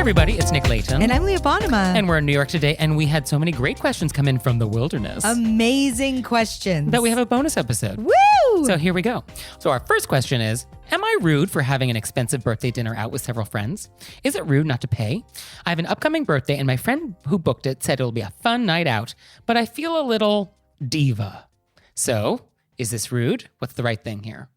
everybody, it's Nick Layton. And I'm Leah Bonema. And we're in New York today, and we had so many great questions come in from the wilderness. Amazing questions. That we have a bonus episode. Woo! So here we go. So our first question is, am I rude for having an expensive birthday dinner out with several friends? Is it rude not to pay? I have an upcoming birthday, and my friend who booked it said it'll be a fun night out, but I feel a little diva. So, is this rude? What's the right thing here?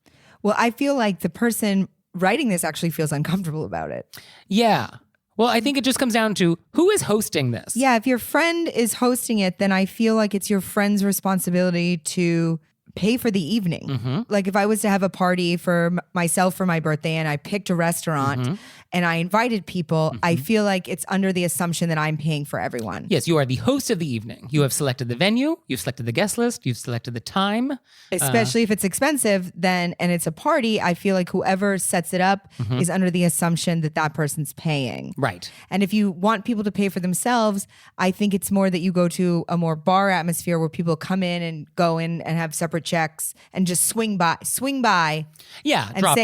Well, I feel like the person writing this actually feels uncomfortable about it. Yeah. Well, I think it just comes down to who is hosting this. Yeah, if your friend is hosting it, then I feel like it's your friend's responsibility to pay for the evening. Mm-hmm. Like if I was to have a party for myself for my birthday and I picked a restaurant and I invited people, I feel like it's under the assumption that I'm paying for everyone. Yes, you are the host of the evening. You have selected the venue, you've selected the guest list, you've selected the time. Especially if it's expensive, then and it's a party, I feel like whoever sets it up is under the assumption that that person's paying. Right. And if you want people to pay for themselves, I think it's more that you go to a more bar atmosphere where people come in and go in and have separate checks and just swing by Yeah, and drop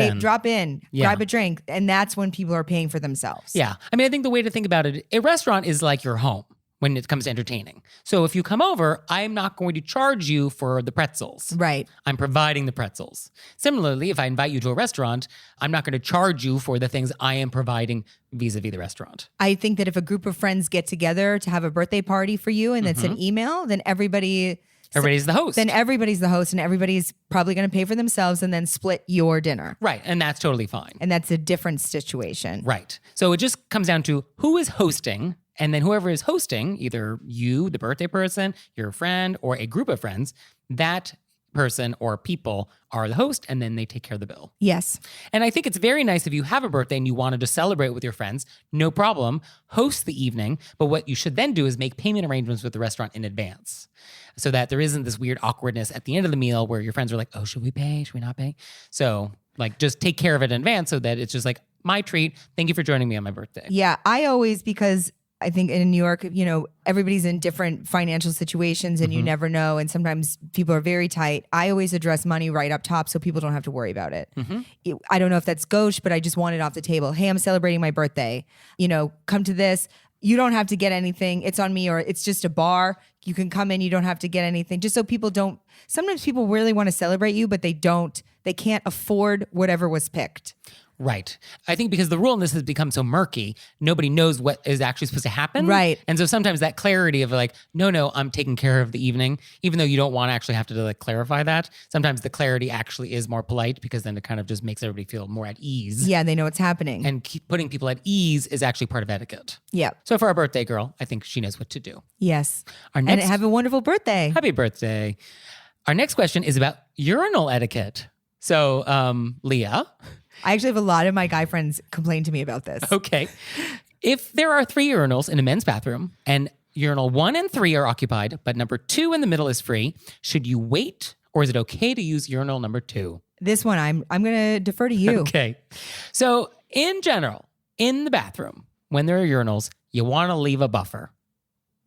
in, grab a drink. And that's when people are paying for themselves. Yeah. I mean, I think the way to think about it, a restaurant is like your home when it comes to entertaining. So if you come over, I'm not going to charge you for the pretzels. Right. I'm providing the pretzels. Similarly, if I invite you to a restaurant, I'm not going to charge you for the things I am providing vis-a-vis the restaurant. I think that if a group of friends get together to have a birthday party for you and it's an email, then everybody's the host. Then everybody's the host and everybody's probably going to pay for themselves and then split your dinner. Right. And that's totally fine. And that's a different situation. Right. So it just comes down to who is hosting, and then whoever is hosting, either you, the birthday person, your friend, or a group of friends, that person or people are the host, and then they take care of the bill. Yes. And I think it's very nice if you have a birthday and you wanted to celebrate with your friends, no problem, host the evening. But what you should then do is make payment arrangements with the restaurant in advance so that there isn't this weird awkwardness at the end of the meal where your friends are like, oh, should we pay? Should we not pay? So like just take care of it in advance so that it's just like my treat. Thank you for joining me on my birthday. Yeah. I always, because I think in New York, you know, everybody's in different financial situations and you never know. And sometimes people are very tight. I always address money right up top so people don't have to worry about it. I don't know if that's gauche, but I just want it off the table. Hey, I'm celebrating my birthday. You know, come to this. You don't have to get anything. It's on me, or it's just a bar. You can come in. You don't have to get anything. Just so people don't, sometimes people really want to celebrate you, but they can't afford whatever was picked. Right. I think because the rule in this has become so murky, nobody knows what is actually supposed to happen. Right. And so sometimes that clarity of like, no, I'm taking care of the evening, even though you don't want to actually have to like clarify that. Sometimes the clarity actually is more polite because then it kind of just makes everybody feel more at ease. Yeah, they know what's happening. And putting people at ease is actually part of etiquette. Yeah. So for our birthday girl, I think she knows what to do. Yes. And have a wonderful birthday. Happy birthday. Our next question is about urinal etiquette. So, Leah. I actually have a lot of my guy friends complain to me about this. Okay. If there are 3 urinals in a men's bathroom and urinal 1 and 3 are occupied, but number 2 in the middle is free, should you wait or is it okay to use urinal number 2? This one, I'm going to defer to you. Okay. So in general, in the bathroom, when there are urinals, you want to leave a buffer.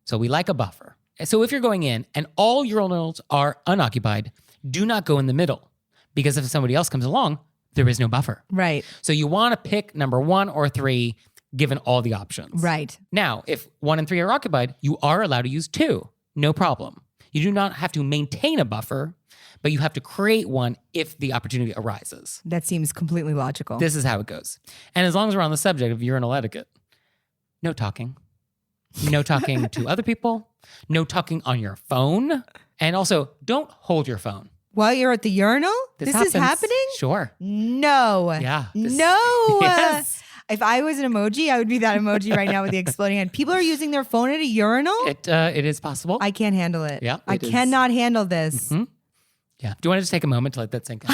So we like a buffer. So if you're going in and all urinals are unoccupied, do not go in the middle because if somebody else comes along, there is no buffer. Right. So you want to pick number 1 or 3, given all the options. Right. Now, if 1 and 3 are occupied, you are allowed to use 2. No problem. You do not have to maintain a buffer, but you have to create one if the opportunity arises. That seems completely logical. This is how it goes. And as long as we're on the subject of urinal etiquette, no talking. No talking to other people. No talking on your phone. And also, don't hold your phone. While you're at the urinal? This happens. is happening? Sure. No. Yeah. No. Yes. If I was an emoji, I would be that emoji right now with the exploding hand. People are using their phone at a urinal? It is possible. I can't handle it. Yeah, I cannot handle this. Yeah. Do you want to just take a moment to let that sink in?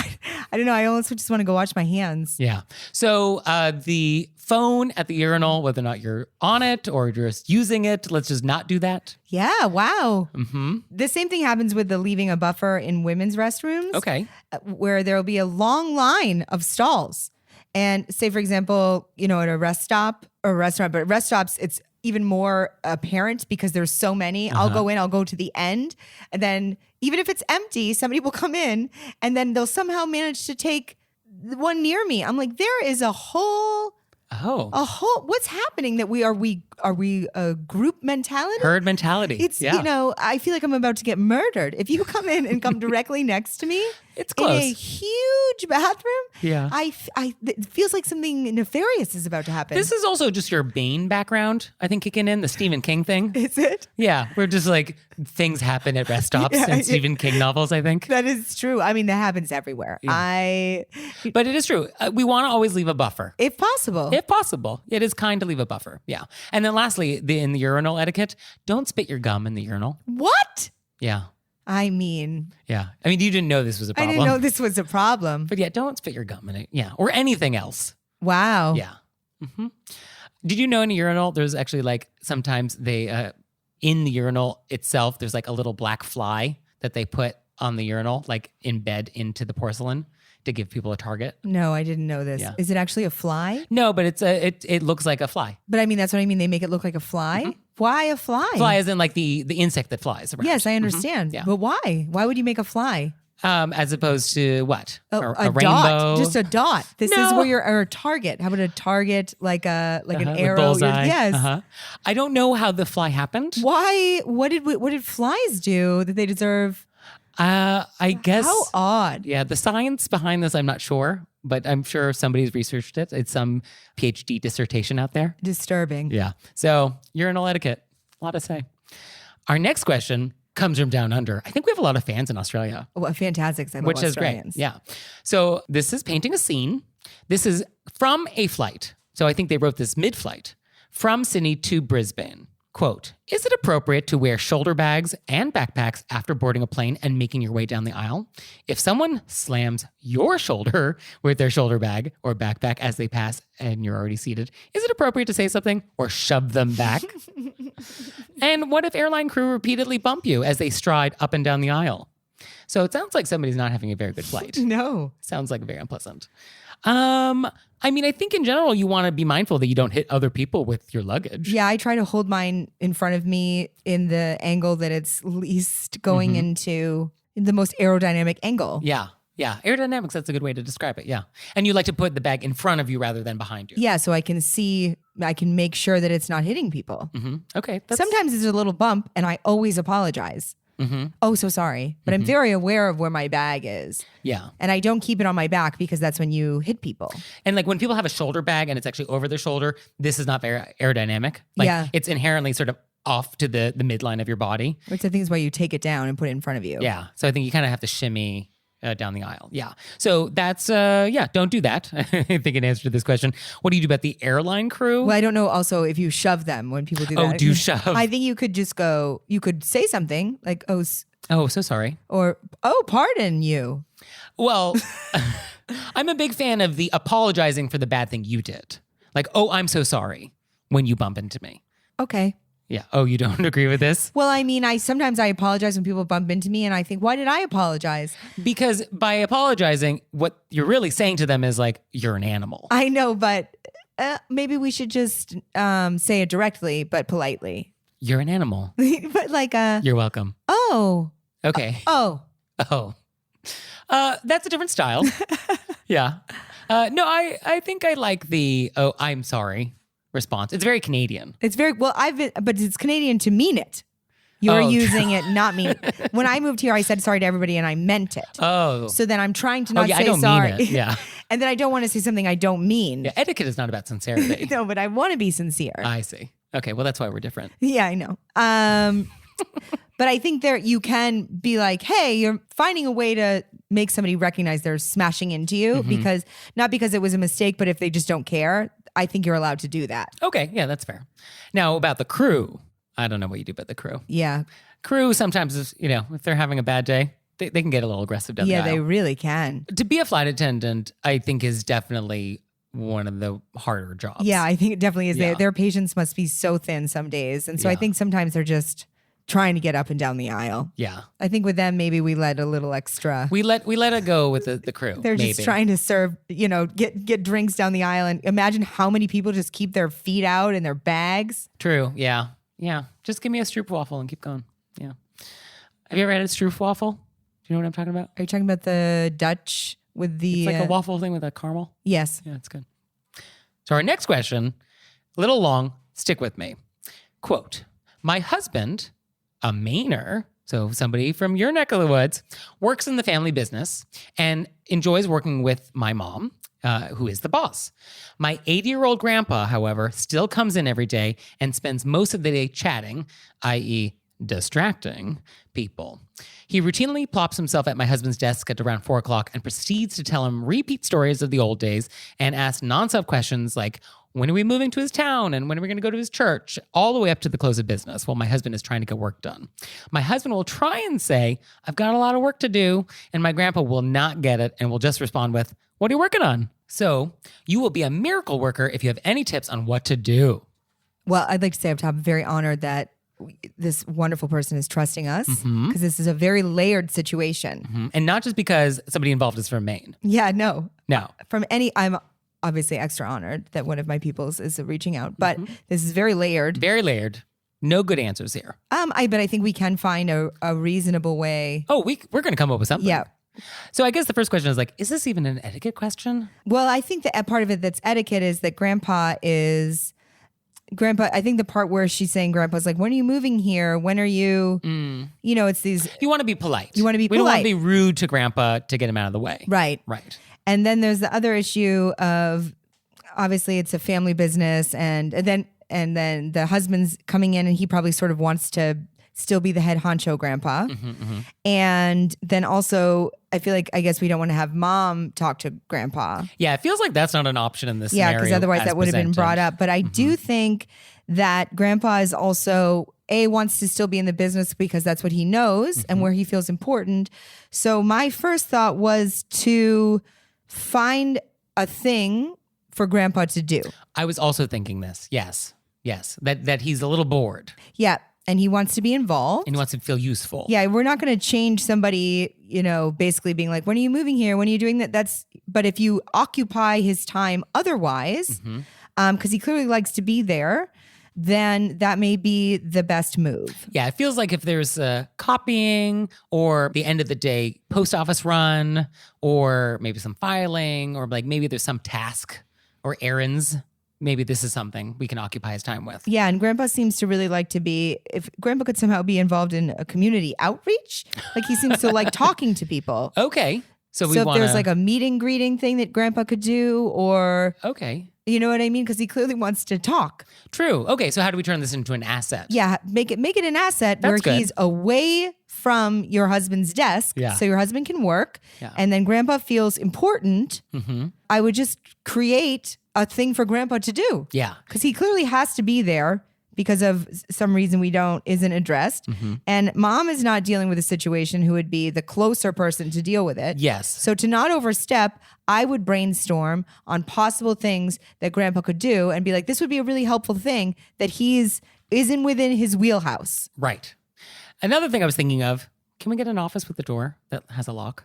I don't know. I almost just want to go wash my hands. Yeah. So the phone at the urinal, whether or not you're on it or you're just using it, let's just not do that. Yeah. Wow. The same thing happens with the leaving a buffer in women's restrooms. Okay. Where there will be a long line of stalls. And say, for example, you know, at a rest stop or a restaurant, but at rest stops, it's even more apparent because there's so many. I'll go in, I'll go to the end. And then even if it's empty, somebody will come in and then they'll somehow manage to take the one near me. I'm like, there is a whole Oh, What's happening that we a group mentality? herd mentality. It's, yeah. I feel like I'm about to get murdered. If you come in and come directly next to me, It's in a close. huge bathroom, Yeah. it feels like something nefarious is about to happen. This is also just your Bane background, I think, kicking in, the Stephen King thing. Is it? Yeah, we're just like things happen at rest stops in Stephen King novels, I think. That is true. I mean, that happens everywhere. But it is true. We want to always leave a buffer. If possible. If possible, it is kind to leave a buffer. Yeah. And then lastly, in the urinal etiquette, don't spit your gum in the urinal. What? Yeah. I mean, Yeah. I mean, you didn't know this was a I problem. didn't know this was a problem. But yeah, don't spit your gum in it. Yeah. Or anything else. Wow. Yeah. Did you know in a urinal, there's actually like sometimes they, in the urinal itself, there's like a little black fly that they put on the urinal, like embed into the porcelain to give people a target. No, I didn't know this. Yeah. Is it actually a fly? No, but it looks like a fly. But I mean, that's what I mean. They make it look like a fly. Why a fly? Fly as in like the insect that flies around. Yes, I understand. Yeah. But why? Why would you make a fly? As opposed to what? A rainbow? dot, just a dot. This is No. where you're or a target. How about a target like an with arrow? bullseye. Yes. I don't know how the fly happened. Why? What did flies do that they deserve? I guess. How odd. Yeah, the science behind this, I'm not sure, but I'm sure somebody's researched it. It's some PhD dissertation out there. Disturbing. Yeah. So urinal etiquette, a lot to say. Our next question comes from down under. I think we have a lot of fans in Australia. Oh, fantastic. I love Which is great. Australians. Yeah. So this is painting a scene. This is from a flight. So I think they wrote this mid-flight from Sydney to Brisbane. Quote, is it appropriate to wear shoulder bags and backpacks after boarding a plane and making your way down the aisle? If someone slams your shoulder with their shoulder bag or backpack as they pass and you're already seated, is it appropriate to say something or shove them back? And what if airline crew repeatedly bump you as they stride up and down the aisle? So it sounds like somebody's not having a very good flight. No. Sounds like very unpleasant. I mean, I think in general, you want to be mindful that you don't hit other people with your luggage. Yeah, I try to hold mine in front of me in the angle that it's least going into the most aerodynamic angle. Yeah. Yeah. Aerodynamics, that's a good way to describe it. Yeah. And you like to put the bag in front of you rather than behind you. Yeah, so I can make sure that it's not hitting people. Okay. Sometimes it's a little bump and I always apologize. Oh, so sorry. But I'm very aware of where my bag is. Yeah. And I don't keep it on my back because that's when you hit people. And like when people have a shoulder bag and it's actually over their shoulder, this is not very aerodynamic. Like Yeah. it's inherently sort of off to the midline of your body. Which I think is why you take it down and put it in front of you. Yeah. So I think you kind of have to shimmy down the aisle. Yeah. So that's, don't do that. I think an answer to this question. What do you do about the airline crew? Well, I don't know also if you shove them when people do that. Oh, do shove. I think you could just you could say something like, oh, So sorry. or, oh, pardon you. Well, I'm a big fan of the apologizing for the bad thing you did. Like, oh, I'm so sorry when you bump into me. Okay. Yeah. Oh, you don't agree with this? Well, I mean, sometimes I apologize when people bump into me and I think, why did I apologize? Because by apologizing, what you're really saying to them is like, you're an animal. I know, but maybe we should just say it directly, but politely. You're an animal. But like, You're welcome. oh, Okay. oh. Oh. That's a different style. Yeah. No, I think I like the, oh, I'm sorry response. It's very Canadian. It's very, well, but it's Canadian to mean it. You're Oh. using it, not mean it. When I moved here, I said sorry to everybody and I meant it. Oh. So then I'm trying to not yeah, say I don't sorry. mean it. Yeah. And then I don't want to say something I don't mean. Yeah. Etiquette is not about sincerity. No, but I want to be sincere. I see. Okay. Well, that's why we're different. Yeah, I know. But I think you can be like, hey, you're finding a way to make somebody recognize they're smashing into you not because it was a mistake, but if they just don't care, I think you're allowed to do that. Okay. Yeah, that's fair. Now about the crew. I don't know what you do about the crew. Yeah. Crew sometimes is, if they're having a bad day, they can get a little aggressive down the Yeah, aisle. they really can. To be a flight attendant, I think is definitely one of the harder jobs. Yeah, I think it definitely is. Yeah. Their patience must be so thin some days. And so I Yeah. think sometimes they're just trying to get up and down the aisle. Yeah. I think with them, maybe we let a little extra. We let it go with the crew. They're maybe. just trying to serve, get drinks down the aisle. And imagine how many people just keep their feet out in their bags. True. Yeah. Yeah. Just give me a stroopwafel and keep going. Yeah. Have you ever had a stroopwafel? Do you know what I'm talking about? Are you talking about the Dutch with the... It's like a waffle thing with a caramel. Yes. Yeah, it's good. So our next question, a little long, stick with me. Quote, my husband, a Mainer, so somebody from your neck of the woods, works in the family business and enjoys working with my mom, who is the boss. My 80-year-old grandpa, however, still comes in every day and spends most of the day chatting, i.e., distracting people. He routinely plops himself at my husband's desk at around 4 o'clock and proceeds to tell him repeat stories of the old days and ask nonstop questions like, when are we moving to his town and when are we going to go to his church, all the way up to the close of business while my husband is trying to get work done. My husband will try and say, I've got a lot of work to do, and my grandpa will not get it and will just respond with, what are you working on? So you will be a miracle worker if you have any tips on what to do. Well, I'd like to say up top, I'm very honored that this wonderful person is trusting us because this is a very layered situation. And not just because somebody involved is from Maine. Yeah, no. No. I'm obviously extra honored that one of my peoples is reaching out, but this is very layered. Very layered. No good answers here. But I think we can find a reasonable way. Oh, we're going to come up with something. Yeah. So I guess the first question is like, is this even an etiquette question? Well, I think that part of it that's etiquette is that Grandpa, I think the part where she's saying Grandpa's like, when are you moving here? When are you, it's these. You want to be polite. You want to be We polite. don't want to be rude to Grandpa to get him out of the way. Right. Right. And then there's the other issue of obviously it's a family business and then the husband's coming in and he probably sort of wants to still be the head honcho grandpa. And then also I guess we don't want to have mom talk to grandpa. Yeah, it feels like that's not an option in this Yeah, scenario. because otherwise as that would have been presented. brought up. But I do think that grandpa is also wants to still be in the business because that's what he knows and where he feels important. So my first thought was to find a thing for grandpa to do. I was also thinking this. Yes. That he's a little bored Yeah. And he wants to be involved. and he wants to feel useful. Yeah, we're not going to change somebody, basically being like, when are you moving here? When are you doing that? But if you occupy his time otherwise, because he clearly likes to be there, then that may be the best move. Yeah, it feels like if there's copying or the end of the day post office run or maybe some filing or like maybe there's some task or errands, maybe this is something we can occupy his time with. Yeah, and Grandpa seems to really like to be, if Grandpa could somehow be involved in a community outreach, like he seems to like talking to people. Okay. So if there's like a meeting greeting thing that Grandpa could do or... Okay. You know what I mean? Because he clearly wants to talk. True. Okay, so how do we turn this into an asset? Yeah, make it an asset That's where good. he's away from your husband's desk, Yeah. so your husband can work, Yeah. and then Grandpa feels important. I would just create a thing for Grandpa to do. Yeah. Because he clearly has to be there because of some reason isn't addressed. And Mom is not dealing with a situation who would be the closer person to deal with it. Yes. So to not overstep, I would brainstorm on possible things that Grandpa could do and be like, this would be a really helpful thing that isn't within his wheelhouse. Right. Another thing I was thinking of, can we get an office with a door that has a lock?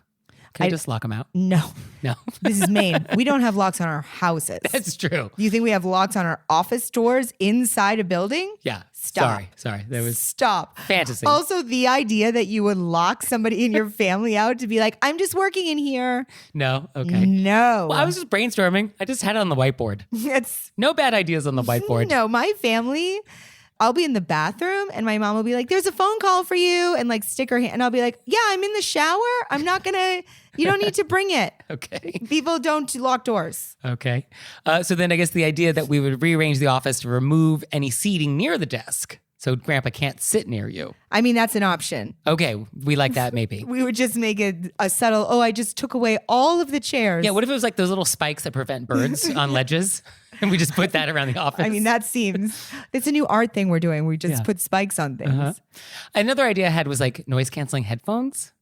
Can I just lock them out? No, No. this is Maine. We don't have locks on our houses. That's true. Do you think we have locks on our office doors inside a building? Yeah. Stop. Sorry. That was Stop. fantasy. Also, the idea that you would lock somebody in your family out to be like, I'm just working in here. No? Okay. No. Well, I was just brainstorming. I just had it on the whiteboard. It's No bad ideas on the whiteboard. no, my family. I'll be in the bathroom and my mom will be like, there's a phone call for you, and like stick her hand. And I'll be like, yeah, I'm in the shower. You don't need to bring it. Okay. People don't lock doors. Okay. So then I guess the idea that we would rearrange the office to remove any seating near the desk so Grandpa can't sit near you. I mean, that's an option. Okay. We like that maybe. We would just make it a subtle, I just took away all of the chairs. Yeah. What if it was like those little spikes that prevent birds on ledges? And we just put that around the office. I mean, it's a new art thing we're doing. We just put spikes on things. Another idea I had was like noise canceling headphones.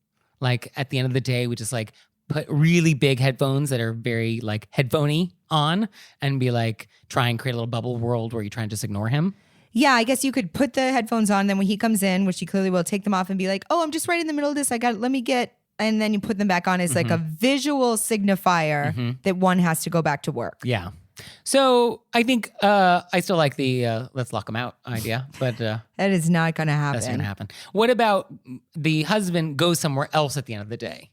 Like at the end of the day, we just like put really big headphones that are very like headphoney on and be like, try and create a little bubble world where you try and just ignore him. Yeah, I guess you could put the headphones on. Then when he comes in, which he clearly will, take them off and be like, oh, I'm just right in the middle of this. And then you put them back on as like a visual signifier that one has to go back to work. Yeah. So I think I still like the let's lock him out idea, but That is not going to happen. that's not going to happen. What about the husband goes somewhere else at the end of the day?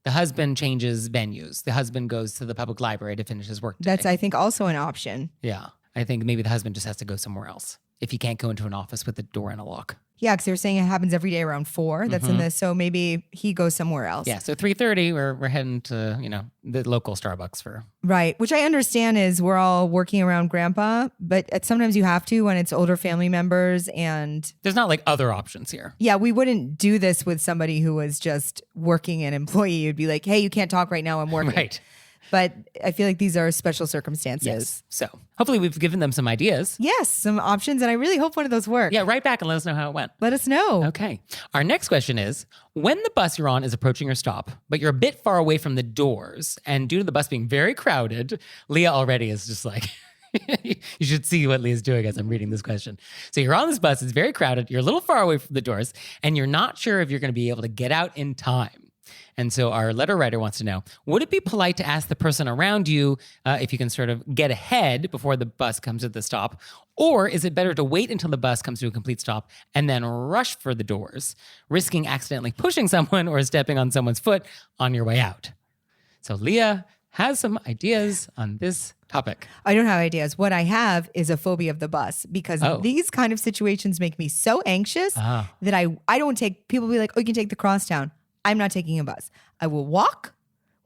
The husband changes venues. The husband goes to the public library to finish his work day. That's, I think, also an option. Yeah. I think maybe the husband just has to go somewhere else if he can't go into an office with the door and a lock. Yeah, because they were saying it happens every day around 4. That's in this. So maybe he goes somewhere else. Yeah. So 3:30, we're heading to, the local Starbucks for. Right. Which I understand is we're all working around grandpa, but sometimes you have to when it's older family members and. There's not like other options here. Yeah, we wouldn't do this with somebody who was just working an employee. You'd be like, hey, you can't talk right now. I'm working. Right. But I feel like these are special circumstances. Yes. So hopefully we've given them some ideas. Yes, some options. And I really hope one of those work. Yeah, write back and let us know how it went. Let us know. Okay. Our next question is, when the bus you're on is approaching your stop, but you're a bit far away from the doors, and due to the bus being very crowded, Leah already is just like, you should see what Leah's doing as I'm reading this question. So you're on this bus, it's very crowded, you're a little far away from the doors, and you're not sure if you're going to be able to get out in time. And so our letter writer wants to know, would it be polite to ask the person around you if you can sort of get ahead before the bus comes to the stop? Or is it better to wait until the bus comes to a complete stop and then rush for the doors, risking accidentally pushing someone or stepping on someone's foot on your way out? So Leah has some ideas on this topic. I don't have ideas. What I have is a phobia of the bus because these kind of situations make me so anxious that I don't take, people be like, oh, you can take the crosstown. I'm not taking a bus. I will walk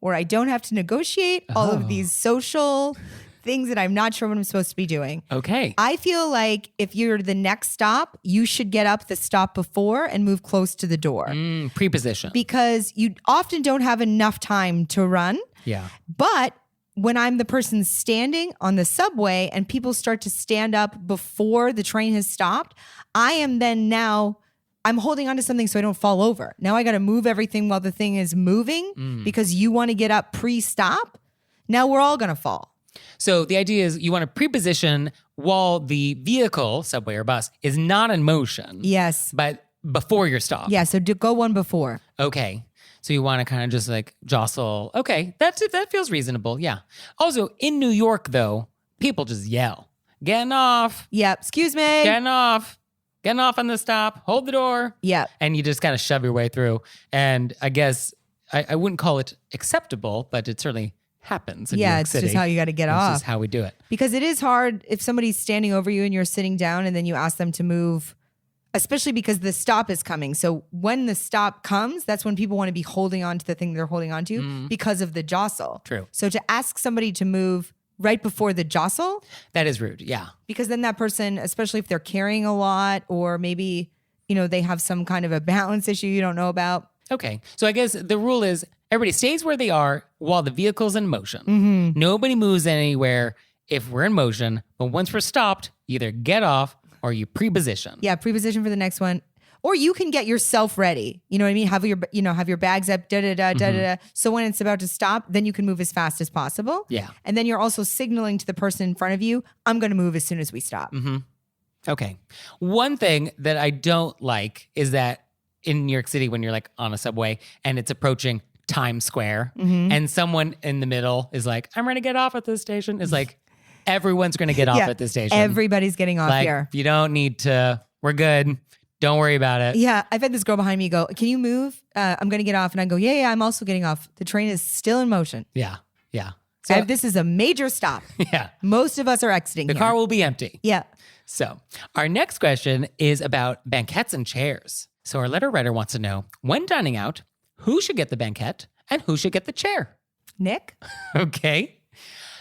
where I don't have to negotiate all of these social things that I'm not sure what I'm supposed to be doing. Okay. I feel like if you're the next stop, you should get up the stop before and move close to the door. Preposition. Because you often don't have enough time to run. Yeah. But when I'm the person standing on the subway and people start to stand up before the train has stopped, I am then now... I'm holding on to something so I don't fall over. Now I got to move everything while the thing is moving because you want to get up pre-stop. Now we're all going to fall. So the idea is you want to preposition while the vehicle, subway or bus, is not in motion. Yes. But before your stop. Yeah, so go one before. Okay. So you want to kind of just like jostle. Okay, that feels reasonable. Yeah. Also, in New York, though, people just yell, getting off. Yeah, excuse me. Getting off. Getting off on the stop, hold the door. Yeah. And you just kind of shove your way through. And I guess I wouldn't call it acceptable, but it certainly happens in New York City. It's just how you got to get off. It's just how we do it. Because it is hard if somebody's standing over you and you're sitting down and then you ask them to move, especially because the stop is coming. So when the stop comes, that's when people want to be holding on to the thing they're holding on to because of the jostle. True. So to ask somebody to move right before the jostle. That is rude, yeah. Because then that person, especially if they're carrying a lot or maybe, they have some kind of a balance issue you don't know about. Okay, so I guess the rule is everybody stays where they are while the vehicle's in motion. Nobody moves anywhere if we're in motion, but once we're stopped, you either get off or you preposition. Yeah, preposition for the next one. Or you can get yourself ready. You know what I mean? Have your bags up, da-da-da. So when it's about to stop, then you can move as fast as possible. Yeah. And then you're also signaling to the person in front of you, I'm going to move as soon as we stop. Okay. One thing that I don't like is that in New York City, when you're like on a subway and it's approaching Times Square and someone in the middle is like, I'm ready to get off at this station. It's like, everyone's going to get off at this station. Everybody's getting off here. You don't need to, we're good. Don't worry about it. Yeah, I've had this girl behind me go, can you move? I'm going to get off. And I go, yeah, I'm also getting off. The train is still in motion. Yeah. So this is a major stop. Yeah. Most of us are exiting The here. car will be empty. Yeah. So our next question is about banquettes and chairs. So our letter writer wants to know, when dining out, who should get the banquette and who should get the chair? Nick? Okay.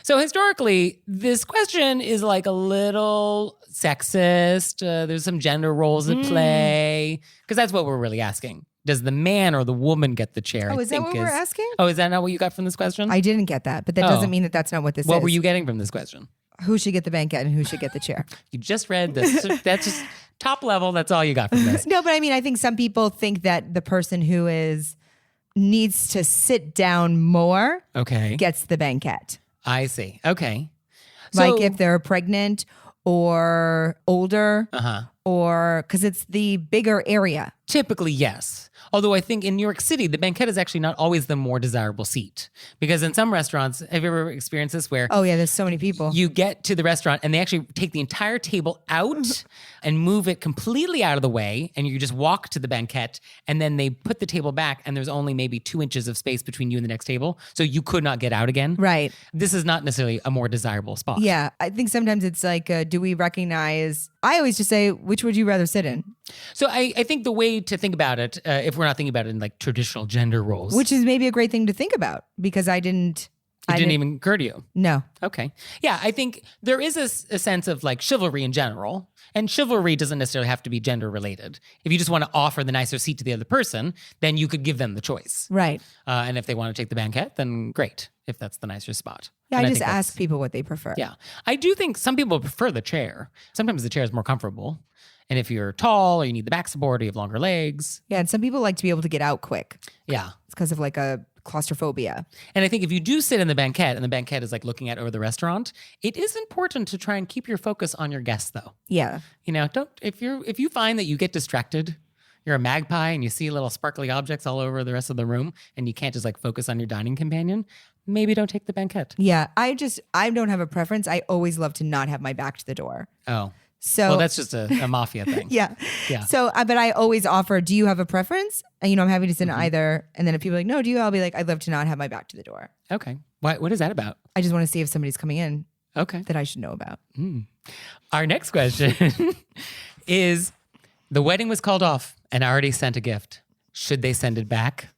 So historically, this question is like a little sexist. There's some gender roles at play because that's what we're really asking. Does the man or the woman get the chair? Oh, is that what we're asking? Oh, is that not what you got from this question? I didn't get that, but that doesn't mean that that's not what this is. What were you getting from this question? Who should get the banquette and who should get the chair? You just read this. That's just top level. That's all you got from this. No, but I mean, I think some people think that the person who needs to sit down more gets the banquette. I see. Okay. Like if they're pregnant or older or because it's the bigger area. Typically, yes. Although I think in New York City, the banquette is actually not always the more desirable seat. Because in some restaurants, have you ever experienced this where Oh yeah, there's so many people. you get to the restaurant and they actually take the entire table out and move it completely out of the way, and you just walk to the banquette, and then they put the table back and there's only maybe 2 inches of space between you and the next table. So you could not get out again. Right. This is not necessarily a more desirable spot. Yeah. I think sometimes it's like, do we recognize, I always just say, which would you rather sit in? So I think the way to think about it, if we're not thinking about it in like traditional gender roles, Which is maybe a great thing to think about because I didn't even occur to you. No. Okay. Yeah, I think there is a sense of like chivalry in general, and chivalry doesn't necessarily have to be gender related. If you just want to offer the nicer seat to the other person, then you could give them the choice. Right. And if they want to take the banquette, then great, if that's the nicer spot. Yeah, And I just think ask people what they prefer. Yeah. I do think some people prefer the chair. Sometimes the chair is more comfortable. And if you're tall or you need the back support or you have longer legs. Yeah, and some people like to be able to get out quick. Yeah. It's because of like a claustrophobia. And I think if you do sit in the banquette and the banquette is like looking at over the restaurant, it is important to try and keep your focus on your guests though. Yeah. You know, if you find that you get distracted, you're a magpie and you see little sparkly objects all over the rest of the room and you can't just like focus on your dining companion, maybe don't take the banquette. Yeah. I don't have a preference. I always love to not have my back to the door. Oh. So Well, that's just a mafia thing. yeah. Yeah. So, but I always offer, do you have a preference? And, I'm happy to sit in either. And then if people are like, no, do you? I'll be like, I'd love to not have my back to the door. Okay. What is that about? I just want to see if somebody's coming in Okay. that I should know about. Our next question is, the wedding was called off and I already sent a gift. Should they send it back?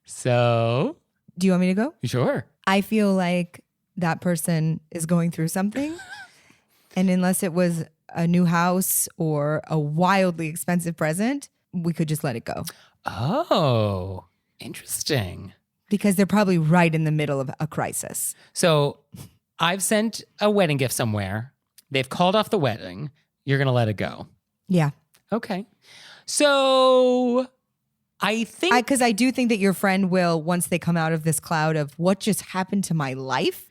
So, Do you want me to go? sure. I feel like that person is going through something. And unless it was a new house or a wildly expensive present, we could just let it go Oh, interesting. because they're probably right in the middle of a crisis. So I've sent a wedding gift somewhere. They've called off the wedding. You're going to let it go. Yeah. Okay. So I think Because I do think that your friend will, once they come out of this cloud of what just happened to my life,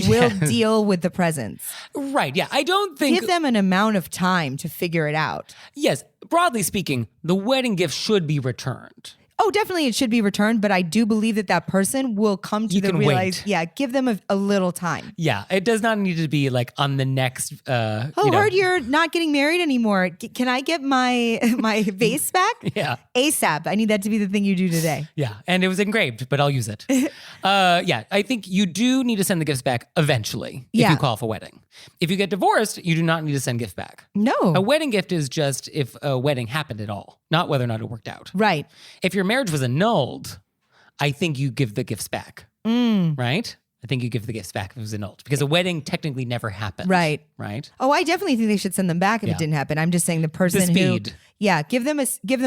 will deal with the presents. right. Yeah. I don't think Give them an amount of time to figure it out. yes, broadly speaking, the wedding gift should be returned. Oh, definitely it should be returned, but I do believe that that person will come to You the can realize, wait. yeah, give them a little time. Yeah, it does not need to be like on the next Oh, heard you're not getting married anymore. Can I get my vase back? Yeah. ASAP. I need that to be the thing you do today. Yeah, and it was engraved, but I'll use it. Yeah, I think you do need to send the gifts back eventually if Yeah. you call off a wedding. If you get divorced, you do not need to send gifts back. No. A wedding gift is just if a wedding happened at all, not whether or not it worked out. Right. If your marriage was annulled, I think you give the gifts back. Right? I think you give the gifts back if it was annulled because a wedding technically never happened. Right. Right? Oh, I definitely think they should send them back if Yeah. it didn't happen. I'm just saying the person The speed. who, yeah, give them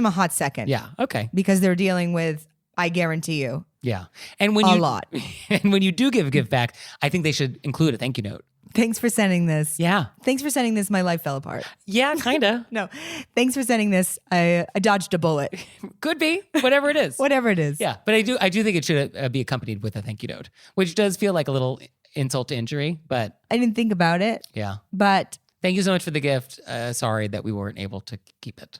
a hot second. Yeah. Okay. Because they're dealing with, I guarantee you, Yeah. And when a you lot. and when you do give a gift back, I think they should include a thank you note. Thanks for sending this. Yeah. Thanks for sending this. My life fell apart. Yeah, kind of. No, thanks for sending this. I dodged a bullet. Could be. Whatever it is. Whatever it is. Yeah. But I do think it should be accompanied with a thank you note, which does feel like a little insult to injury, but I didn't think about it, yeah. but Thank you so much for the gift. Sorry that we weren't able to keep it.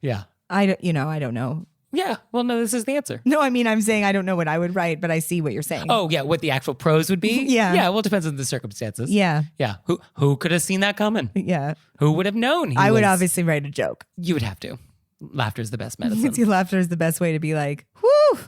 Yeah. I don't know. Yeah. Well, no, this is the answer. No, I mean, I'm saying I don't know what I would write, but I see what you're saying. Oh, yeah. What the actual pros would be? Yeah. Yeah. Well, it depends on the circumstances. Yeah. Yeah. Who could have seen that coming? Yeah. Who would have known? I would obviously write a joke. You would have to. Laughter is the best medicine. Because laughter is the best way to be like, whoo.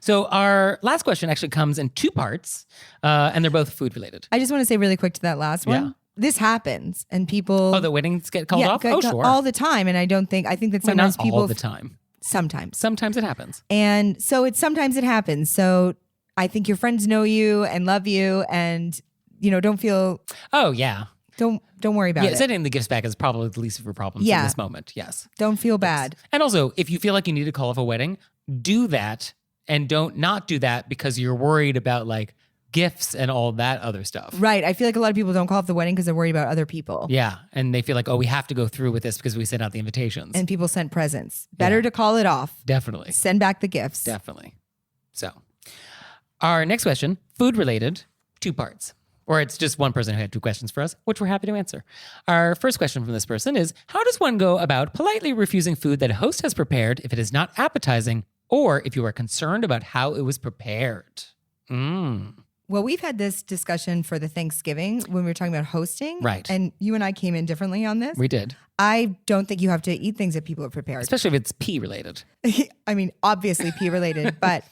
So our last question actually comes in 2 parts, and they're both food related. I just want to say really quick to that last one. Yeah. This happens and people. Oh, the weddings get called off? Oh, sure. All the time. And I think that I mean, sometimes not people. all the time. Sometimes. Sometimes it happens. And so sometimes it happens. So I think your friends know you and love you and, don't feel, Oh, yeah. don't worry about Yeah, it. sending the gifts back is probably the least of your problems in Yeah. this moment. Yes. Don't feel bad. And also, if you feel like you need to call off a wedding, do that and don't not do that because you're worried about like gifts and all that other stuff. Right. I feel like a lot of people don't call off the wedding because they're worried about other people. Yeah. And they feel like, oh, we have to go through with this because we sent out the invitations. And people sent presents. Better Yeah. to call it off. Definitely. Send back the gifts. Definitely. So, our next question, food related, 2 parts. Or it's just one person who had 2 questions for us, which we're happy to answer. Our first question from this person is, how does one go about politely refusing food that a host has prepared if it is not appetizing or if you are concerned about how it was prepared? Well, we've had this discussion for the Thanksgiving when we were talking about hosting. Right. And you and I came in differently on this. We did. I don't think you have to eat things that people have prepared. Especially if it's pee related. I mean, obviously pee related, but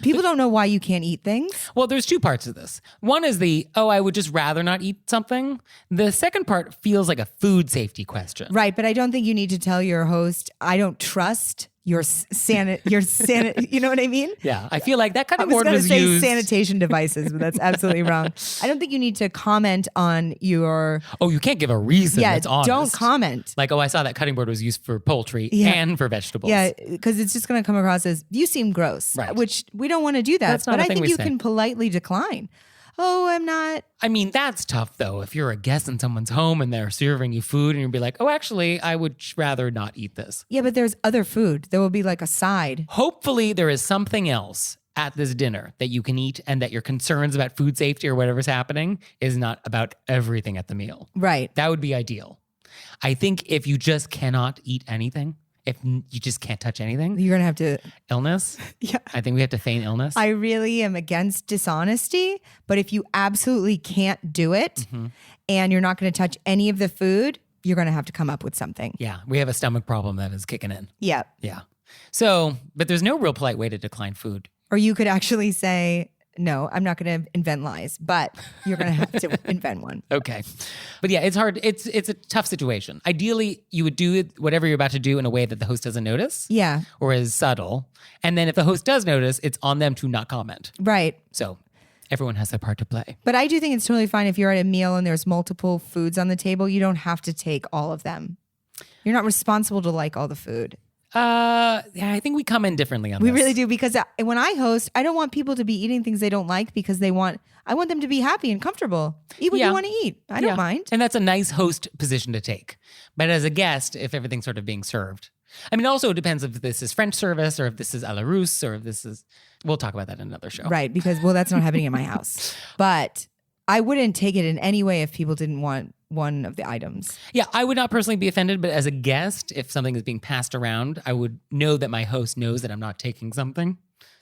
people don't know why you can't eat things. Well, there's 2 parts of this. One is I would just rather not eat something. The second part feels like a food safety question. Right. But I don't think you need to tell your host, I don't trust your you know what I mean? Yeah. I feel like that cutting I was board going to was say used. sanitation devices, but that's absolutely wrong. I don't think you need to comment on your. Oh, you can't give a reason that's honest. Don't comment. Like, I saw that cutting board was used for poultry Yeah. and for vegetables. Yeah, because it's just going to come across as, you seem gross, Right. which we don't want to do that. That's not but a I thing think we you say. can politely decline. Oh, I'm not. I mean, that's tough though. If you're a guest in someone's home and they're serving you food and you'll be like, oh, actually, I would rather not eat this. Yeah, but there's other food. There will be like a side. Hopefully there is something else at this dinner that you can eat and that your concerns about food safety or whatever's happening is not about everything at the meal. Right. That would be ideal. I think if you just cannot eat anything, if you just can't touch anything, You're going to have to. illness, Yeah. I think we have to feign illness. I really am against dishonesty, but if you absolutely can't do it and you're not going to touch any of the food, you're going to have to come up with something. Yeah, we have a stomach problem that is kicking in. Yeah. Yeah. So, but there's no real polite way to decline food. Or you could actually say, no, I'm not going to invent lies, but you're going to have to invent one. Okay. But yeah, it's hard. It's a tough situation. Ideally, you would do whatever you're about to do in a way that the host doesn't notice. Yeah. Or is subtle. And then if the host does notice, it's on them to not comment. Right. So everyone has their part to play. But I do think it's totally fine if you're at a meal and there's multiple foods on the table. You don't have to take all of them. You're not responsible to like all the food. Yeah, I think we come in differently on We this. really do, because when I host, I don't want people to be eating things they don't like because I want them to be happy and comfortable. Eat what Yeah. you want to eat. I don't mind. And that's a nice host position to take. But as a guest, if everything's sort of being served. I mean, also it depends if this is French service or if this is à la Russe or if this is, we'll talk about that in another show. Right, because, well, that's not happening in my house. But I wouldn't take it in any way if people didn't want one of the items. Yeah, I would not personally be offended, but as a guest, if something is being passed around, I would know that my host knows that I'm not taking something.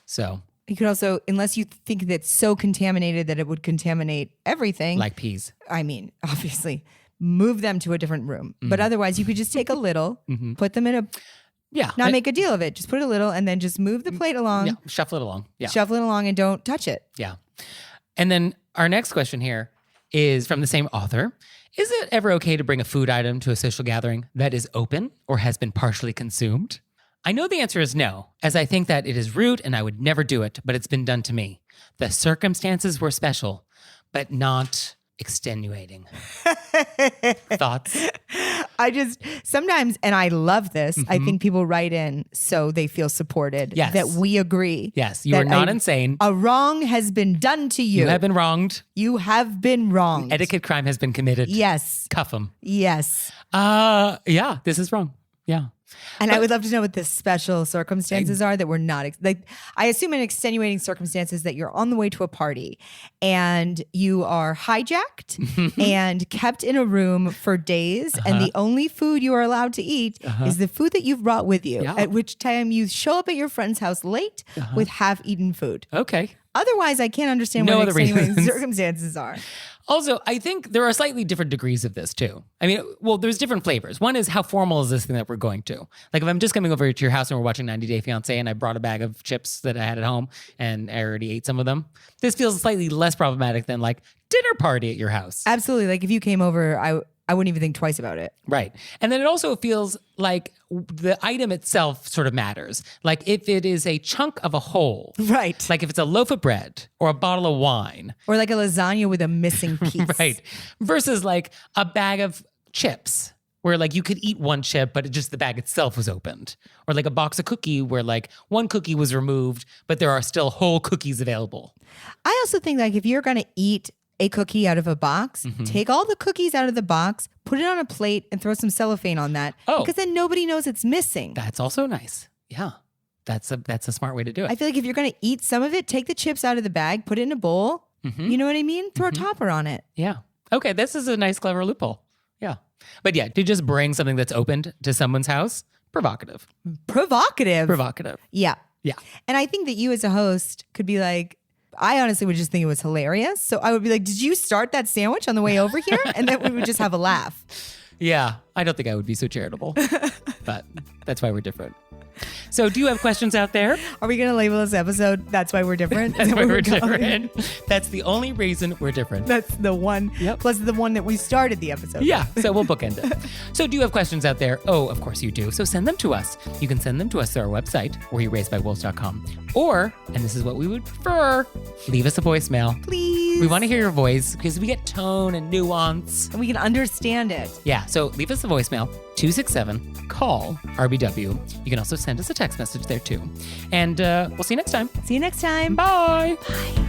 So, You could also, unless you think that it's so contaminated that it would contaminate everything. like peas. I mean, obviously, move them to a different room. But otherwise, you could just take a little, put them in a, Yeah. not make a deal of it. Just put a little and then just move the plate along, Yeah, shuffle it along. Yeah. shuffle it along, and don't touch it. Yeah. And then our next question here is from the same author. Is it ever okay to bring a food item to a social gathering that is open or has been partially consumed? I know the answer is no, as I think that it is rude and I would never do it, but it's been done to me. The circumstances were special, but not extenuating. Thoughts? I just sometimes, and I love this, I think people write in so they feel supported. Yes. That we agree. Yes, you that are not insane. A wrong has been done to you. You have been wronged. You have been wronged. Etiquette crime has been committed. Yes. Cuff them. Yes. Yeah, this is wrong. Yeah. And I would love to know what the special circumstances are that we're not, like, I assume in extenuating circumstances that you're on the way to a party and you are hijacked and kept in a room for days. And the only food you are allowed to eat is the food that you've brought with you, Yeah. at which time you show up at your friend's house late with half-eaten food. Okay. Otherwise, I can't understand No what other extenuating reasons. circumstances are. Also, I think there are slightly different degrees of this too. I mean, well, there's different flavors. One is how formal is this thing that we're going to? Like if I'm just coming over to your house and we're watching 90 Day Fiancé and I brought a bag of chips that I had at home and I already ate some of them, this feels slightly less problematic than like dinner party at your house. Absolutely. Like if you came over, I wouldn't even think twice about it. Right. And then it also feels like the item itself sort of matters. Like if it is a chunk of a whole, Right. like if it's a loaf of bread or a bottle of wine, Or like a lasagna with a missing piece. right, versus like a bag of chips where like you could eat one chip, but just the bag itself was opened. Or like a box of cookie where like one cookie was removed, but there are still whole cookies available. I also think like if you're going to eat a cookie out of a box, take all the cookies out of the box, put it on a plate and throw some cellophane on that. Oh. Because then nobody knows it's missing. That's also nice. Yeah. That's a smart way to do it. I feel like if you're going to eat some of it, take the chips out of the bag, put it in a bowl You know what I mean? Throw a topper on it. Yeah. Okay, this is a nice, clever loophole. Yeah. But yeah, to just bring something that's opened to someone's house, provocative. Provocative. Yeah. Yeah. And I think that you as a host could be like, I honestly would just think it was hilarious. So I would be like, did you start that sandwich on the way over here? And then we would just have a laugh. Yeah. I don't think I would be so charitable, but that's why we're different. So do you have questions out there? Are we going to label this episode, That's Why We're Different? That's why we're different. That's the only reason we're different. That's the one, plus the one that we started the episode. Yeah, so we'll bookend it. So do you have questions out there? Oh, of course you do. So send them to us. You can send them to us through our website, wereyouRaisedByWolves.com. Or, and this is what we would prefer, leave us a voicemail. Please. We want to hear your voice because we get tone and nuance. And we can understand it. Yeah, so leave us a voicemail, 267-CALL-RBW. You can also send us a text message there too. And we'll see you next time. See you next time. Bye. Bye.